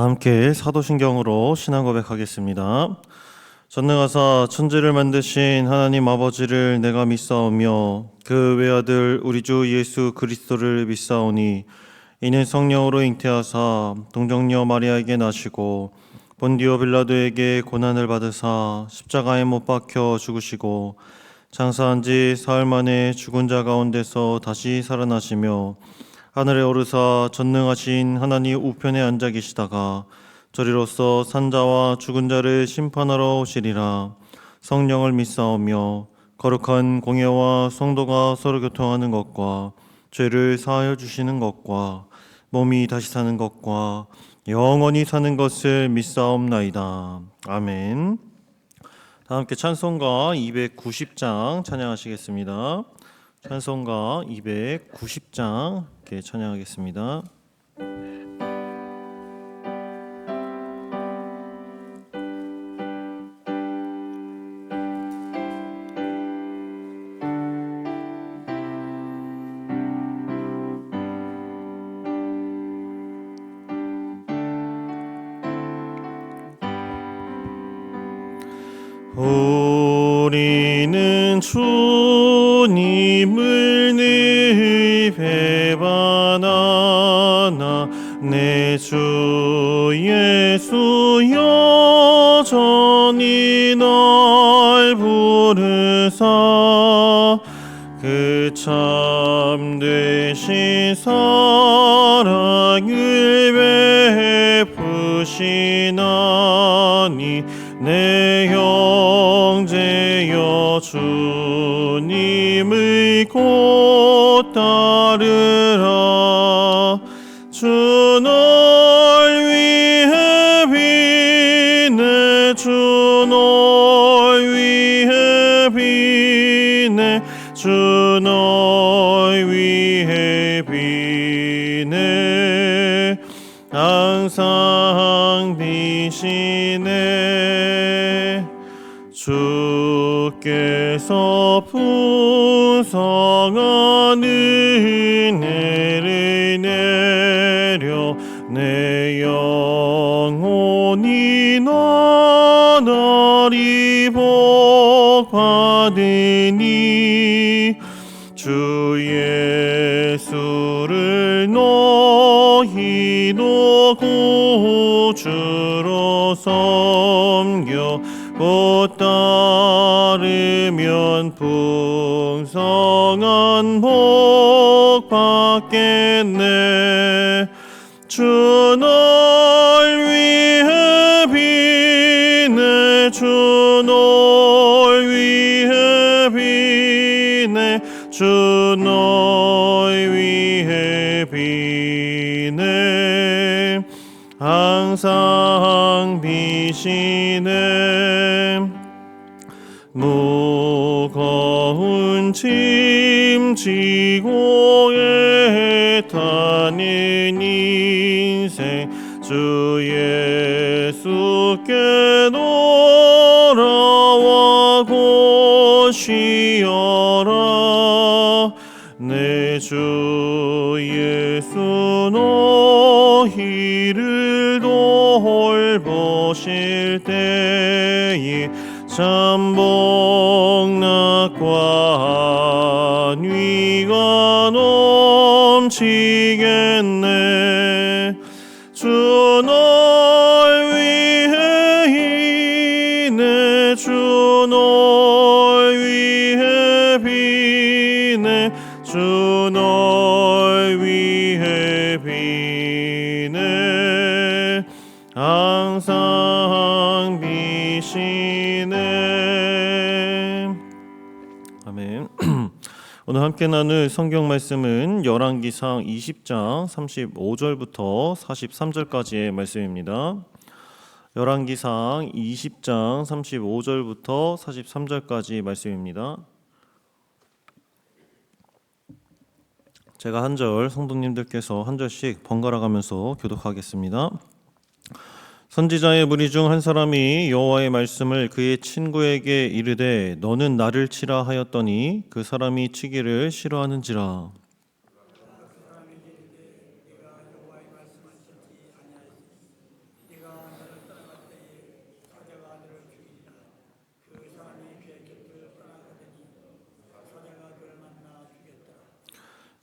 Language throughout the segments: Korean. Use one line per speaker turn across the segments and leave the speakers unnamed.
다 함께 사도신경으로 신앙 고백하겠습니다. 전능하사 천지를 만드신 하나님 아버지를 내가 믿사오며 그 외아들 우리 주 예수 그리스도를 믿사오니 이는 성령으로 잉태하사 동정녀 마리아에게 나시고 본디오 빌라도에게 고난을 받으사 십자가에 못 박혀 죽으시고 장사한 지 사흘 만에 죽은 자 가운데서 다시 살아나시며 하늘에 오르사 전능하신 하나님 우편에 앉아 계시다가 저리로서 산자와 죽은 자를 심판하러 오시리라. 성령을 믿사오며 거룩한 공예와 성도가 서로 교통하는 것과 죄를 사하여 주시는 것과 몸이 다시 사는 것과 영원히 사는 것을 믿사옵나이다. 아멘. 다 함께 찬송가 290장 찬양하시겠습니다. 찬송가 290장 함께 찬양하겠습니다. 우리는 주님을 늘 배반하나 내 주 예수 여전히 날 부르사 그 참되신 사랑을 베푸시나니 내 형제여 주님을 곧 따르라. 주 널 위해 비네 주 널 위해 비네 주 널 위해 비네 항상 비시네. 주께서 풍성한 은혜를 내려 내 영혼이 나날이 복받으니 주 예수를 너희도 구주로 섬겨 곧 따르면 풍성한 복 받겠네. 주 널 위해 비네 주 널 위해 비네 주 널 위해 비네 항상 비시네. 무거운 짐 지고 애타는 인생 주 예수께 돌아와 곧 쉬어라. 내 주 예수 너희를 돌보실 때에 참복락과 안위가 넘치겠네. 주 널 위해 이네 주 널 위해 비네 주 널 위해 비네 항상 비시네. 아멘. 오늘 함께 나눌 성경 말씀은 열왕기상 20장 35절부터 43절까지의 말씀입니다. 열왕기상 20장 35절부터 43절까지 말씀입니다. 제가 한 절, 성도님들께서 한 절씩 번갈아 가면서 교독하겠습니다. 선지자의 무리 중 한 사람이 여호와의 말씀을 그의 친구에게 이르되 너는 나를 치라 하였더니 그 사람이 치기를 싫어하는지라.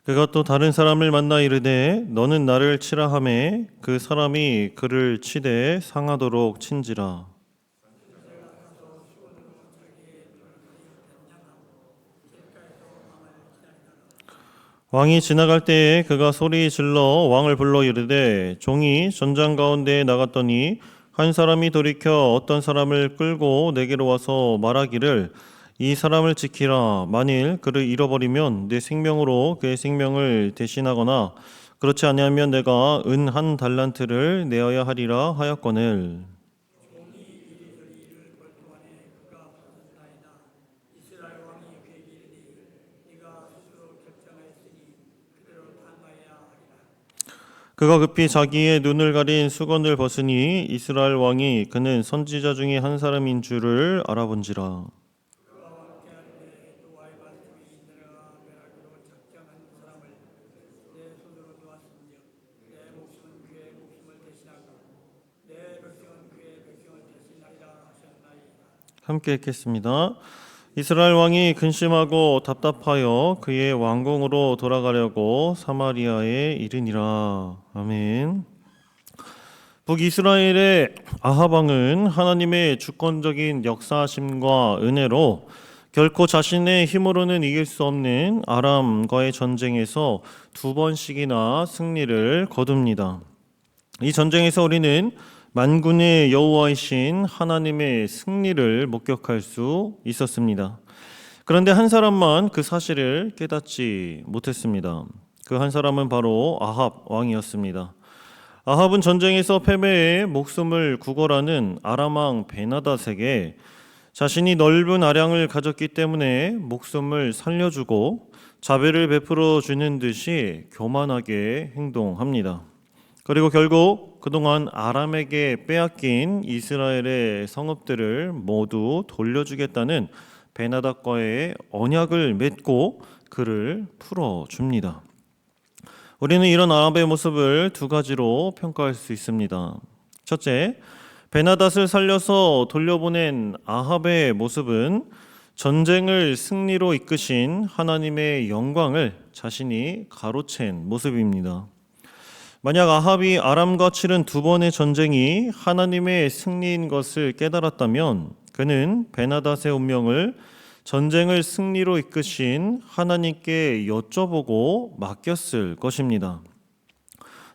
그가 또 다른 사람을 만나 이르되 너는 나를 치라 하매 그 사람이 그를 치되 상하도록 친지라. 왕이 지나갈 때에 그가 소리 질러 왕을 불러 이르되 종이 전장 가운데에 나갔더니 한 사람이 돌이켜 어떤 사람을 끌고 내게로 와서 말하기를 이 사람을 지키라. 만일 그를 잃어버리면 내 생명으로 그의 생명을 대신하거나 그렇지 아니하면 내가 은 한 달란트를 내어야 하리라 하였거늘. 그가 급히 자기의 눈을 가린 수건을 벗으니 이스라엘 왕이 그는 선지자 중에 한 사람인 줄을 알아본지라. 함께 읽겠습니다. 이스라엘 왕이 근심하고 답답하여 그의 왕궁으로 돌아가려고 사마리아에 이르니라. 아멘. 북이스라엘의 아합 왕은 하나님의 주권적인 역사하심과 은혜로 결코 자신의 힘으로는 이길 수 없는 아람과의 전쟁에서 2번씩이나 승리를 거둡니다. 이 전쟁에서 우리는 만군의 여호와이신 하나님의 승리를 목격할 수 있었습니다. 그런데 한 사람만 그 사실을 깨닫지 못했습니다. 그 한 사람은 바로 아합 왕이었습니다. 아합은 전쟁에서 패배해 목숨을 구걸하는 아람 왕 베나닷에게 자신이 넓은 아량을 가졌기 때문에 목숨을 살려주고 자비를 베풀어 주는 듯이 교만하게 행동합니다. 그리고 결국 그동안 아람에게 빼앗긴 이스라엘의 성읍들을 모두 돌려주겠다는 베나닷과의 언약을 맺고 그를 풀어줍니다. 우리는 이런 아합의 모습을 2가지로 평가할 수 있습니다. 첫째, 베나닷을 살려서 돌려보낸 아합의 모습은 전쟁을 승리로 이끄신 하나님의 영광을 자신이 가로챈 모습입니다. 만약 아합이 아람과 치른 2번의 전쟁이 하나님의 승리인 것을 깨달았다면 그는 베나닷의 운명을 전쟁을 승리로 이끄신 하나님께 여쭤보고 맡겼을 것입니다.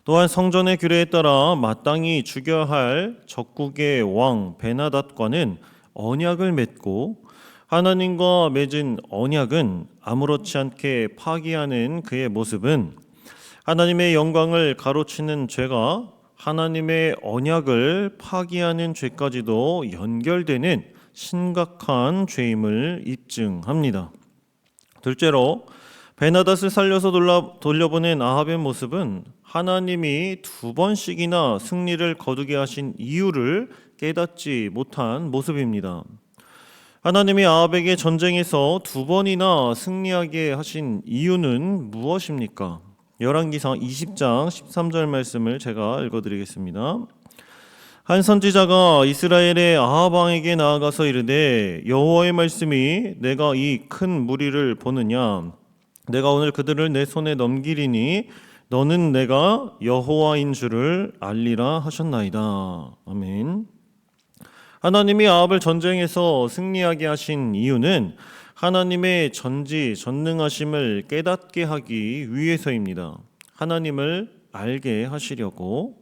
또한 성전의 규례에 따라 마땅히 죽여야 할 적국의 왕 베나닷과는 언약을 맺고 하나님과 맺은 언약은 아무렇지 않게 파기하는 그의 모습은 하나님의 영광을 가로치는 죄가 하나님의 언약을 파기하는 죄까지도 연결되는 심각한 죄임을 입증합니다. 둘째로 베나닷을 살려서 돌려보낸 아합의 모습은 하나님이 2번씩이나 승리를 거두게 하신 이유를 깨닫지 못한 모습입니다. 하나님이 아합에게 전쟁에서 2번이나 승리하게 하신 이유는 무엇입니까? 열왕기상 20장 13절 말씀을 제가 읽어드리겠습니다. 한 선지자가 이스라엘의 아합 왕에게 나아가서 이르되 여호와의 말씀이 내가 이 큰 무리를 보느냐 내가 오늘 그들을 내 손에 넘기리니 너는 내가 여호와인 줄을 알리라 하셨나이다. 아멘. 하나님이 아합을 전쟁에서 승리하게 하신 이유는 하나님의 전지전능하심을 깨닫게 하기 위해서입니다. 하나님을 알게 하시려고.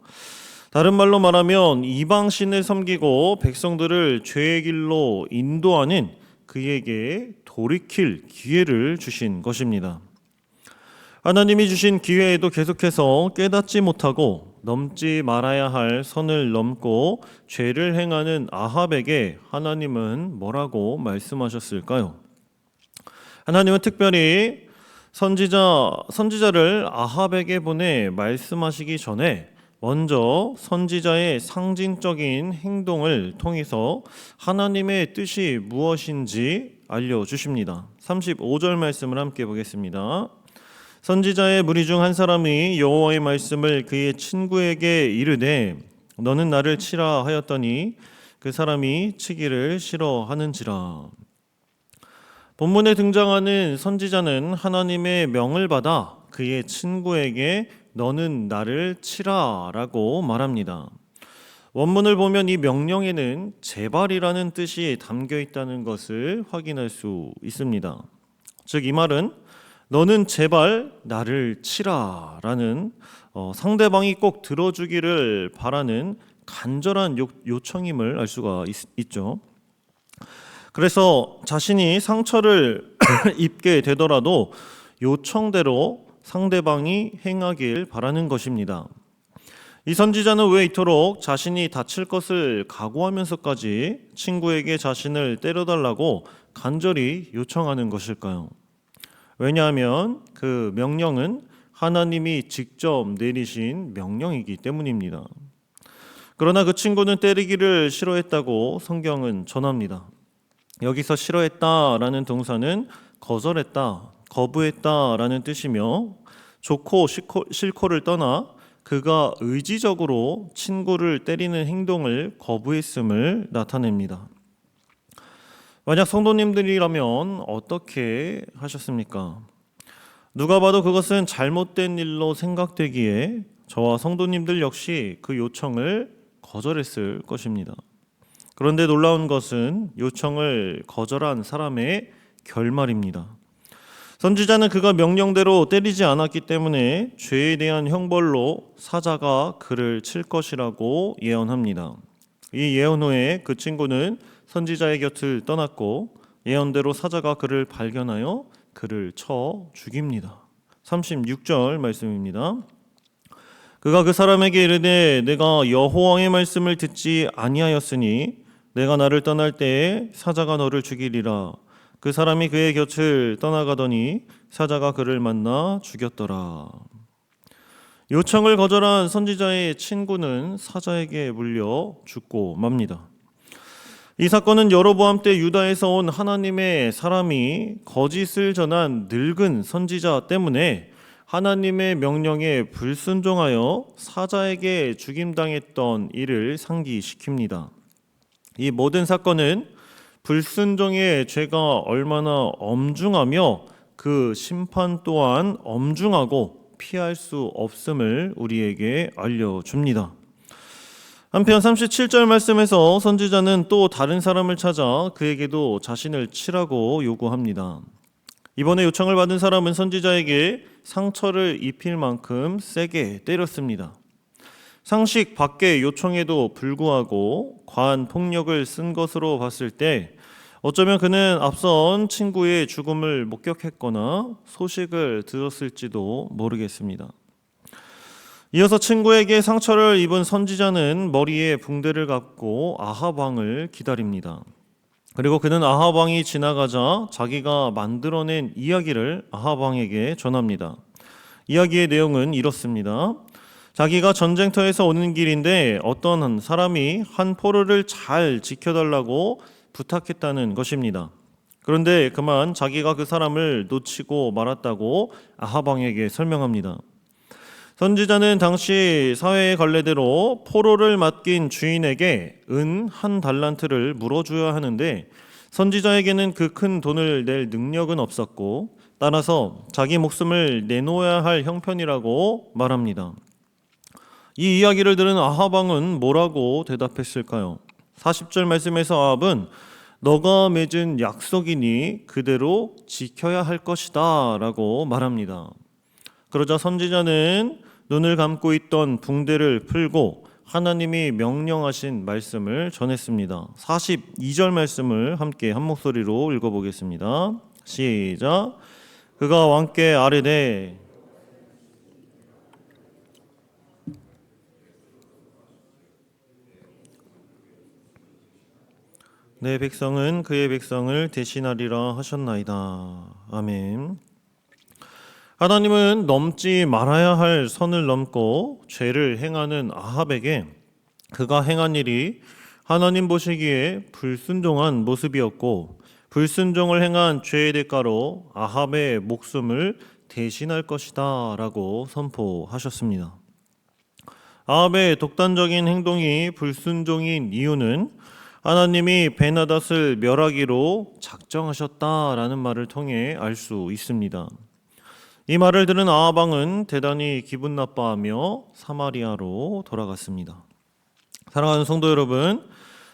다른 말로 말하면 이방신을 섬기고 백성들을 죄의 길로 인도하는 그에게 돌이킬 기회를 주신 것입니다. 하나님이 주신 기회에도 계속해서 깨닫지 못하고 넘지 말아야 할 선을 넘고 죄를 행하는 아합에게 하나님은 뭐라고 말씀하셨을까요? 하나님은 특별히 선지자를 아합에게 보내 말씀하시기 전에 먼저 선지자의 상징적인 행동을 통해서 하나님의 뜻이 무엇인지 알려주십니다. 35절 말씀을 함께 보겠습니다. 선지자의 무리 중 한 사람이 여호와의 말씀을 그의 친구에게 이르되 너는 나를 치라 하였더니 그 사람이 치기를 싫어하는지라. 본문에 등장하는 선지자는 하나님의 명을 받아 그의 친구에게 너는 나를 치라라고 말합니다. 원문을 보면 이 명령에는 제발이라는 뜻이 담겨 있다는 것을 확인할 수 있습니다. 즉 이 말은 너는 제발 나를 치라라는 상대방이 꼭 들어주기를 바라는 간절한 요청임을 알 수가 있죠. 그래서 자신이 상처를 입게 되더라도 요청대로 상대방이 행하길 바라는 것입니다. 이 선지자는 왜 이토록 자신이 다칠 것을 각오하면서까지 친구에게 자신을 때려달라고 간절히 요청하는 것일까요? 왜냐하면 그 명령은 하나님이 직접 내리신 명령이기 때문입니다. 그러나 그 친구는 때리기를 싫어했다고 성경은 전합니다. 여기서 싫어했다라는 동사는 거절했다, 거부했다라는 뜻이며 좋고 싫고를 떠나 그가 의지적으로 친구를 때리는 행동을 거부했음을 나타냅니다. 만약 성도님들이라면 어떻게 하셨습니까? 누가 봐도 그것은 잘못된 일로 생각되기에 저와 성도님들 역시 그 요청을 거절했을 것입니다. 그런데 놀라운 것은 요청을 거절한 사람의 결말입니다. 선지자는 그가 명령대로 때리지 않았기 때문에 죄에 대한 형벌로 사자가 그를 칠 것이라고 예언합니다. 이 예언 후에 그 친구는 선지자의 곁을 떠났고 예언대로 사자가 그를 발견하여 그를 쳐 죽입니다. 36절 말씀입니다. 그가 그 사람에게 이르되 내가 여호와의 말씀을 듣지 아니하였으니 내가 나를 떠날 때에 사자가 너를 죽이리라. 그 사람이 그의 곁을 떠나가더니 사자가 그를 만나 죽였더라. 요청을 거절한 선지자의 친구는 사자에게 물려 죽고 맙니다. 이 사건은 여로보암 때 유다에서 온 하나님의 사람이 거짓을 전한 늙은 선지자 때문에 하나님의 명령에 불순종하여 사자에게 죽임당했던 일을 상기시킵니다. 이 모든 사건은 불순종의 죄가 얼마나 엄중하며 그 심판 또한 엄중하고 피할 수 없음을 우리에게 알려줍니다. 한편 37절 말씀에서 선지자는 또 다른 사람을 찾아 그에게도 자신을 치라고 요구합니다. 이번에 요청을 받은 사람은 선지자에게 상처를 입힐 만큼 세게 때렸습니다. 상식 밖의 요청에도 불구하고 과한 폭력을 쓴 것으로 봤을 때 어쩌면 그는 앞선 친구의 죽음을 목격했거나 소식을 들었을지도 모르겠습니다. 이어서 친구에게 상처를 입은 선지자는 머리에 붕대를 감고 아합 왕을 기다립니다. 그리고 그는 아합 왕이 지나가자 자기가 만들어낸 이야기를 아합 왕에게 전합니다. 이야기의 내용은 이렇습니다. 자기가 전쟁터에서 오는 길인데 어떤 사람이 한 포로를 잘 지켜달라고 부탁했다는 것입니다. 그런데 그만 자기가 그 사람을 놓치고 말았다고 아합 왕에게 설명합니다. 선지자는 당시 사회의 관례대로 포로를 맡긴 주인에게 은 1달란트를 물어줘야 하는데 선지자에게는 그 큰 돈을 낼 능력은 없었고 따라서 자기 목숨을 내놓아야 할 형편이라고 말합니다. 이 이야기를 들은 아합 왕은 뭐라고 대답했을까요? 40절 말씀에서 아합은 너가 맺은 약속이니 그대로 지켜야 할 것이다 라고 말합니다. 그러자 선지자는 눈을 감고 있던 붕대를 풀고 하나님이 명령하신 말씀을 전했습니다. 42절 말씀을 함께 한 목소리로 읽어보겠습니다. 시작. 그가 왕께 아뢰되 내 백성은 그의 백성을 대신하리라 하셨나이다. 아멘. 하나님은 넘지 말아야 할 선을 넘고 죄를 행하는 아합에게 그가 행한 일이 하나님 보시기에 불순종한 모습이었고 불순종을 행한 죄의 대가로 아합의 목숨을 대신할 것이다 라고 선포하셨습니다. 아합의 독단적인 행동이 불순종인 이유는 하나님이 베나닷을 멸하기로 작정하셨다라는 말을 통해 알 수 있습니다. 이 말을 들은 아합 왕은 대단히 기분 나빠하며 사마리아로 돌아갔습니다. 사랑하는 성도 여러분,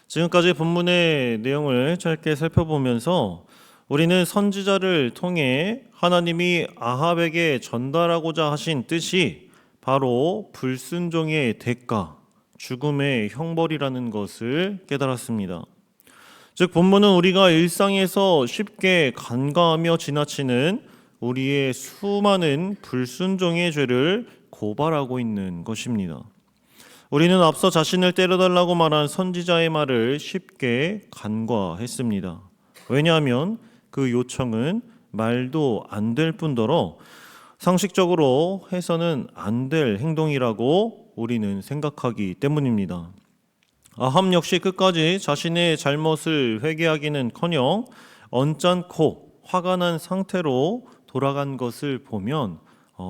지금까지 본문의 내용을 짧게 살펴보면서 우리는 선지자를 통해 하나님이 아합에게 전달하고자 하신 뜻이 바로 불순종의 대가, 죽음의 형벌이라는 것을 깨달았습니다. 즉 본문은 우리가 일상에서 쉽게 간과하며 지나치는 우리의 수많은 불순종의 죄를 고발하고 있는 것입니다. 우리는 앞서 자신을 때려달라고 말한 선지자의 말을 쉽게 간과했습니다. 왜냐하면 그 요청은 말도 안 될 뿐더러 상식적으로 해서는 안 될 행동이라고 우리는 생각하기 때문입니다. 아합 역시 끝까지 자신의 잘못을 회개하기는커녕 언짢고 화가 난 상태로 돌아간 것을 보면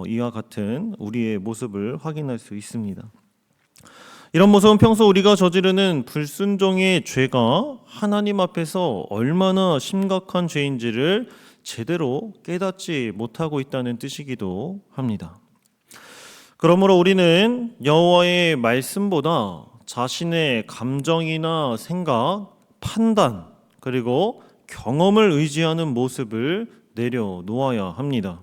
이와 같은 우리의 모습을 확인할 수 있습니다. 이런 모습은 평소 우리가 저지르는 불순종의 죄가 하나님 앞에서 얼마나 심각한 죄인지를 제대로 깨닫지 못하고 있다는 뜻이기도 합니다. 그러므로 우리는 여호와의 말씀보다 자신의 감정이나 생각, 판단, 그리고 경험을 의지하는 모습을 내려놓아야 합니다.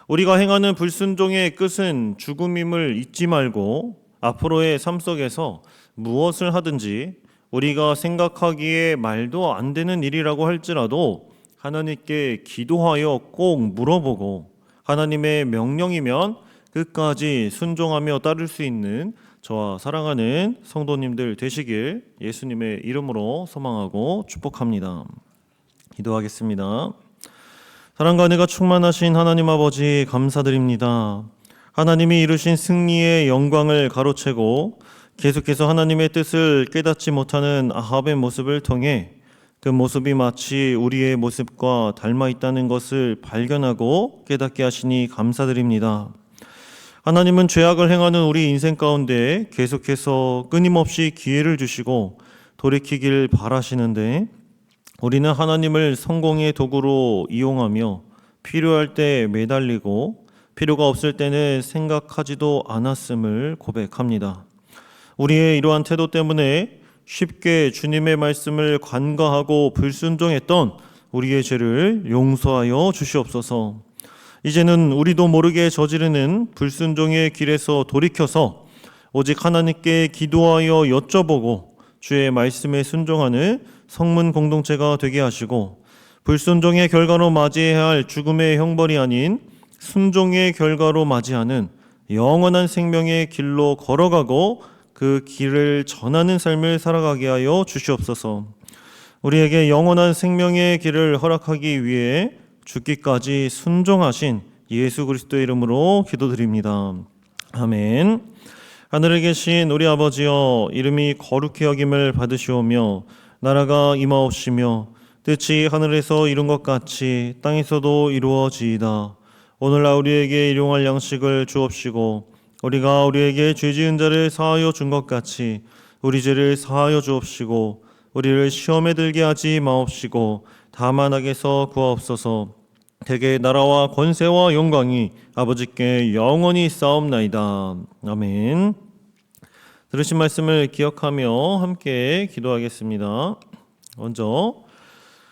우리가 행하는 불순종의 끝은 죽음임을 잊지 말고 앞으로의 삶 속에서 무엇을 하든지 우리가 생각하기에 말도 안 되는 일이라고 할지라도 하나님께 기도하여 꼭 물어보고 하나님의 명령이면 끝까지 순종하며 따를 수 있는 저와 사랑하는 성도님들 되시길 예수님의 이름으로 소망하고 축복합니다. 기도하겠습니다. 사랑과 은혜가 충만하신 하나님 아버지 감사드립니다. 하나님이 이루신 승리의 영광을 가로채고 계속해서 하나님의 뜻을 깨닫지 못하는 아합의 모습을 통해 그 모습이 마치 우리의 모습과 닮아 있다는 것을 발견하고 깨닫게 하시니 감사드립니다. 하나님은 죄악을 행하는 우리 인생 가운데 계속해서 끊임없이 기회를 주시고 돌이키길 바라시는데 우리는 하나님을 성공의 도구로 이용하며 필요할 때 매달리고 필요가 없을 때는 생각하지도 않았음을 고백합니다. 우리의 이러한 태도 때문에 쉽게 주님의 말씀을 간과하고 불순종했던 우리의 죄를 용서하여 주시옵소서. 이제는 우리도 모르게 저지르는 불순종의 길에서 돌이켜서 오직 하나님께 기도하여 여쭤보고 주의 말씀에 순종하는 성문 공동체가 되게 하시고 불순종의 결과로 맞이해야 할 죽음의 형벌이 아닌 순종의 결과로 맞이하는 영원한 생명의 길로 걸어가고 그 길을 전하는 삶을 살아가게 하여 주시옵소서. 우리에게 영원한 생명의 길을 허락하기 위해 죽기까지 순종하신 예수 그리스도의 이름으로 기도드립니다. 아멘. 하늘에 계신 우리 아버지여, 이름이 거룩히 여김을 받으시오며 나라가 임하옵시며 뜻이 하늘에서 이룬 것 같이 땅에서도 이루어지이다. 오늘날 우리에게 일용할 양식을 주옵시고 우리가 우리에게 죄 지은 자를 사하여 준 것 같이 우리 죄를 사하여 주옵시고 우리를 시험에 들게 하지 마옵시고 다만 악에서 구하옵소서. 대개 나라와 권세와 영광이 아버지께 영원히 있사옵나이다. 아멘. 들으신 말씀을 기억하며 함께 기도하겠습니다. 먼저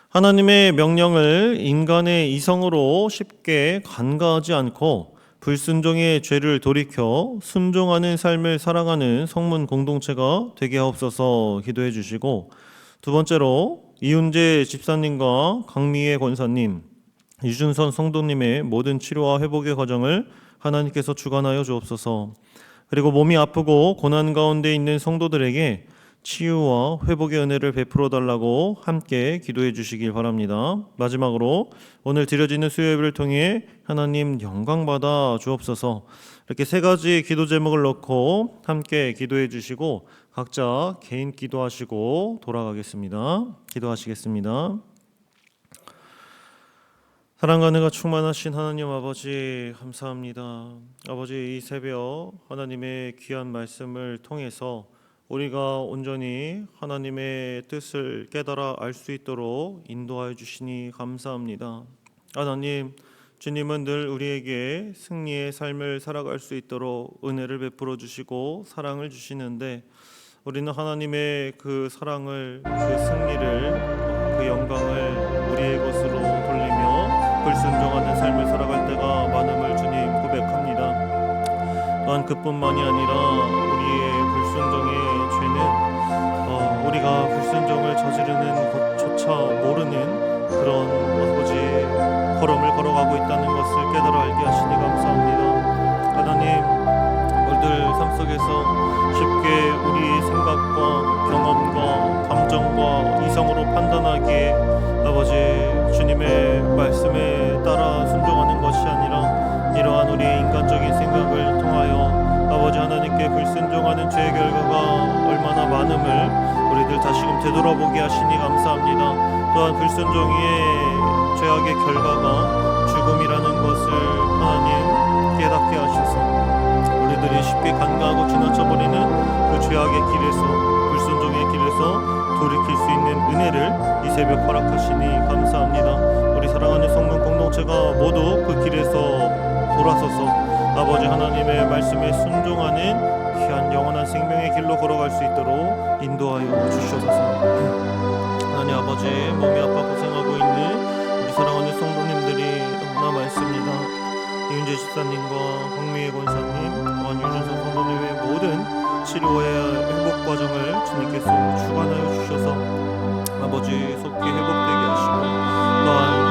하나님의 명령을 인간의 이성으로 쉽게 간과하지 않고 불순종의 죄를 돌이켜 순종하는 삶을 살아가는 성문 공동체가 되게 하옵소서 기도해 주시고, 두 번째로 이훈재 집사님과 강미애 권사님, 유준선 성도님의 모든 치료와 회복의 과정을 하나님께서 주관하여 주옵소서. 그리고 몸이 아프고 고난 가운데 있는 성도들에게 치유와 회복의 은혜를 베풀어 달라고 함께 기도해 주시길 바랍니다. 마지막으로 오늘 드려지는 수요 예배를 통해 하나님 영광 받아 주옵소서. 이렇게 세 가지 기도 제목을 넣고 함께 기도해 주시고 각자 개인 기도하시고 돌아가겠습니다. 기도하시겠습니다. 사랑과 은혜가 충만하신 하나님 아버지 감사합니다. 아버지, 이 새벽 하나님의 귀한 말씀을 통해서 우리가 온전히 하나님의 뜻을 깨달아 알 수 있도록 인도하여 주시니 감사합니다. 하나님, 주님은 늘 우리에게 승리의 삶을 살아갈 수 있도록 은혜를 베풀어 주시고 사랑을 주시는데, 우리는 하나님의 그 사랑을, 그 승리를, 그 영광을 우리의 것으로 돌리며 불순종하는 삶을 살아갈 때가 많음을 주님 고백합니다. 또한 그뿐만이 아니라 우리의 불순종의 죄는 우리가 불순종을 저지르는 것조차 모르는 그런 아버지 걸음을 걸어가고 있다는 것을 깨달아 알게 하시니 감사합니다. 하나님, 우리들 삶 속에서 쉽게 우리의 생각과 경험과 감정과 이성으로 판단하기에 아버지 주님의 말씀에 따라 순종하는 것이 아니라 이러한 우리의 인간적인 생각을 통하여 아버지 하나님께 불순종하는 죄의 결과가 얼마나 많음을 우리들 다시금 되돌아보게 하시니 감사합니다. 또한 불순종의 죄악의 결과가 죽음이라는 것을 하나님 깨닫게 하셔서 우리들이 쉽게 간과하고 지나쳐버리는 그 죄악의 길에서, 불순종의 길에서 돌이킬 수 있는 은혜를 이 새벽 허락하시니 감사합니다. 우리 사랑하는 성문 공동체가 모두 그 길에서 돌아서서 아버지 하나님의 말씀에 순종하는 귀한 영원한 생명의 길로 걸어갈 수 있도록 인도하여 주시옵소서. 하나님 아버지, 몸이 아파 고생하고 있는 사랑하는 성도님들이 너무나 많습니다. 이윤재 집사님과 황미애 권사님, 또한 유준선 성도님의 모든 치료의 회복 과정을 주님께서 주관하여 주셔서 아버지 속히 회복되게 하시고, 또한